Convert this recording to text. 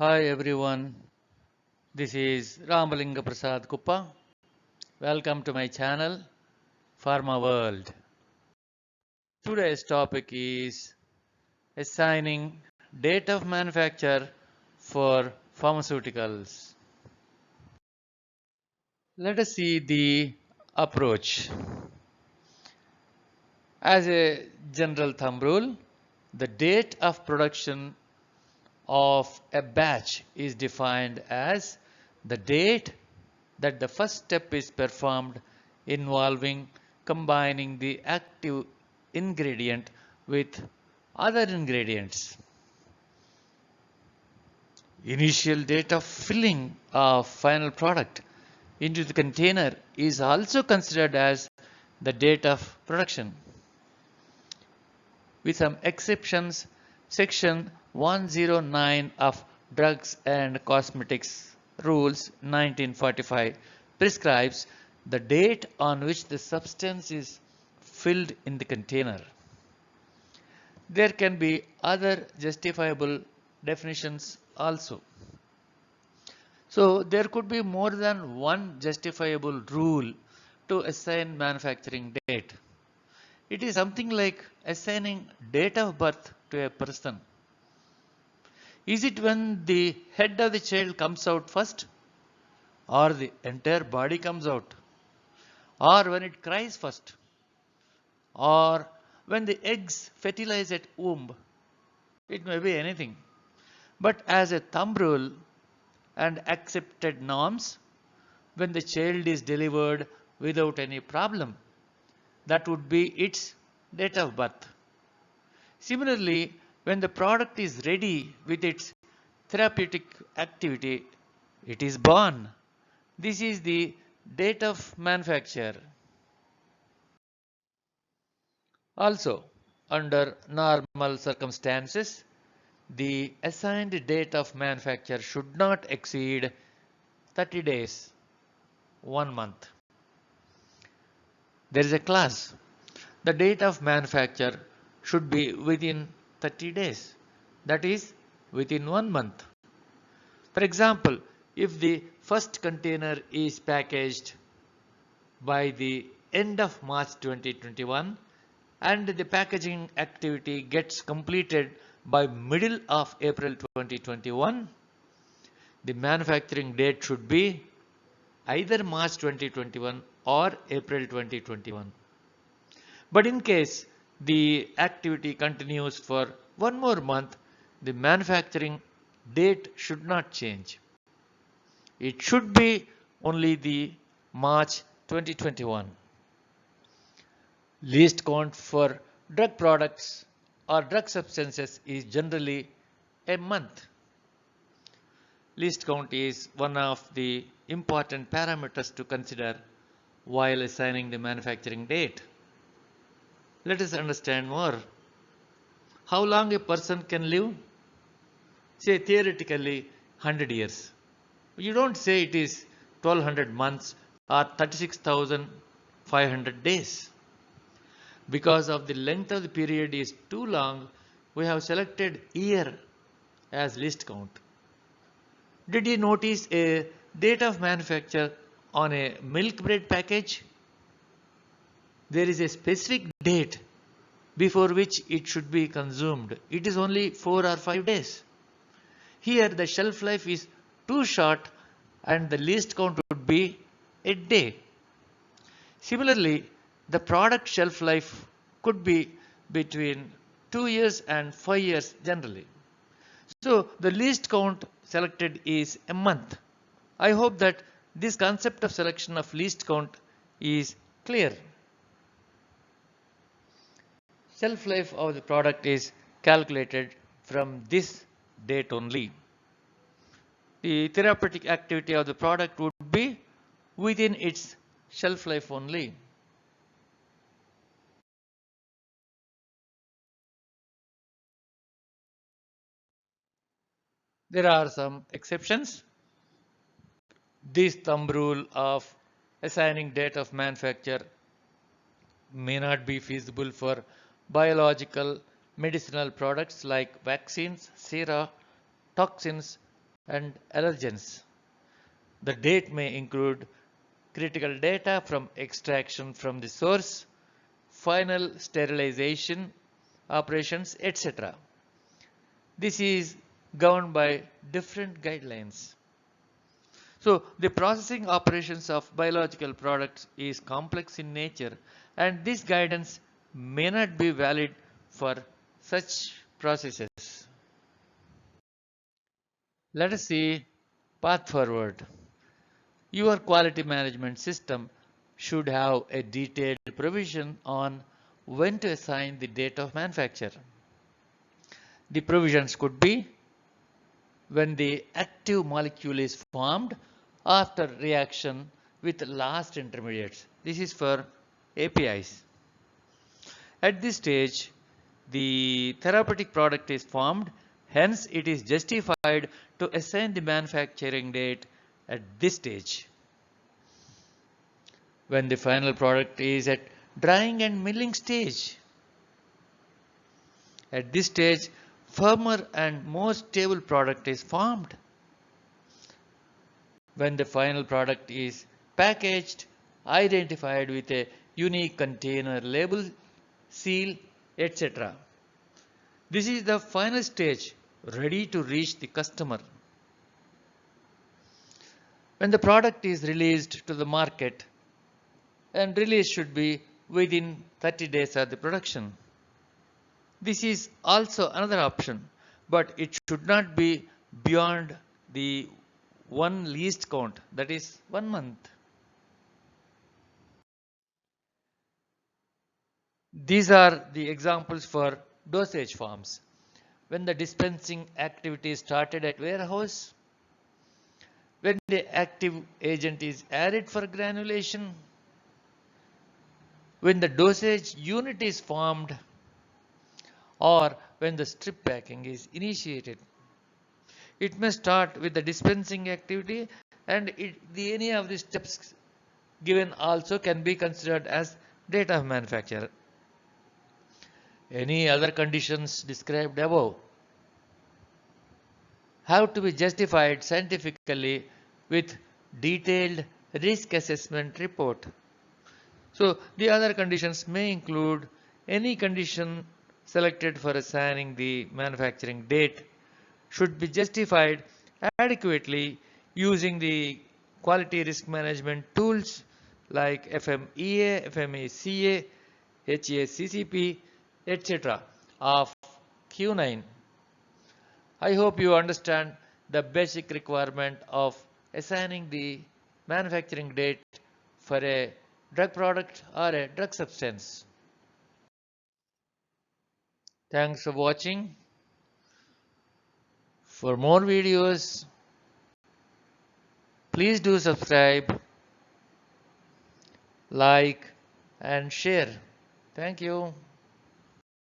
Hi everyone, this is Ramalinga Prasad Kuppa. Welcome to my channel, Pharma World. Today's topic is assigning date of manufacture for pharmaceuticals. Let us see the approach. As a general thumb rule, the date of production of a batch is defined as the date that the first step is performed involving combining the active ingredient with other ingredients. Initial date of filling of final product into the container is also considered as the date of production. With some exceptions, section 109 of Drugs and Cosmetics Rules 1945 prescribes the date on which the substance is filled in the container. There can be other justifiable definitions also. So there could be more than one justifiable rule to assign manufacturing date. It is something like assigning date of birth to a person. Is it when the head of the child comes out first, or the entire body comes out, or when it cries first, or when the eggs fertilize at womb? It may be anything. But as a thumb rule and accepted norms, when the child is delivered without any problem, that would be its date of birth. Similarly, when the product is ready with its therapeutic activity, it is born. This is the date of manufacture. Also, under normal circumstances, the assigned date of manufacture should not exceed 30 days, 1 month. There is a clause. The date of manufacture should be within 30 days, that is, within 1 month. For example, if the first container is packaged by the end of March 2021 and the packaging activity gets completed by middle of April 2021, the manufacturing date should be either March 2021 or April 2021. But in case the activity continues for one more month, the manufacturing date should not change. It should be only the March 2021. Least count for drug products or drug substances is generally a month. Least count is one of the important parameters to consider while assigning the manufacturing date. Let us understand more. How long a person can live? Say theoretically 100 years. You don't say it is 1200 months or 36,500 days. Because of the length of the period is too long, we have selected year as least count. Did you notice a date of manufacture on a milk bread package? There is a specific date before which it should be consumed. It is only 4 or 5 days. Here the shelf life is too short and the least count would be a day. Similarly, the product shelf life could be between 2 years and 5 years generally. So the least count selected is a month. I hope that this concept of selection of least count is clear. Shelf life of the product is calculated from this date only. The therapeutic activity of the product would be within its shelf life only. There are some exceptions. This thumb rule of assigning date of manufacture may not be feasible for biological medicinal products like vaccines, sera, toxins, and allergens. The date may include critical data from extraction from the source, final sterilization operations, etc. This is governed by different guidelines. So the processing operations of biological products is complex in nature, and this guidance may not be valid for such processes. Let us see path forward. Your quality management system should have a detailed provision on when to assign the date of manufacture. The provisions could be when the active molecule is formed after reaction with last intermediates. This is for APIs. At this stage, the therapeutic product is formed, hence it is justified to assign the manufacturing date at this stage. When the final product is at drying and milling stage. At this stage, firmer and more stable product is formed. When the final product is packaged, identified with a unique container label, seal, etc. This is the final stage, ready to reach the customer. When the product is released to the market, and release should be within 30 days of the production. This is also another option, but it should not be beyond the one least count, that is 1 month. These are the examples for dosage forms. When the dispensing activity is started at warehouse, when the active agent is added for granulation, when the dosage unit is formed, or when the strip packing is initiated. It may start with the dispensing activity, and any of the steps given also can be considered as date of manufacture. Any other conditions described above have to be justified scientifically with detailed risk assessment report. So the other conditions may include any condition selected for assigning the manufacturing date should be justified adequately using the quality risk management tools like FMEA, FMECA, HACCP, etc. of Q9. I hope you understand the basic requirement of assigning the manufacturing date for a drug product or a drug substance. Thanks for watching. For more videos, please do subscribe, like and share. Thank you.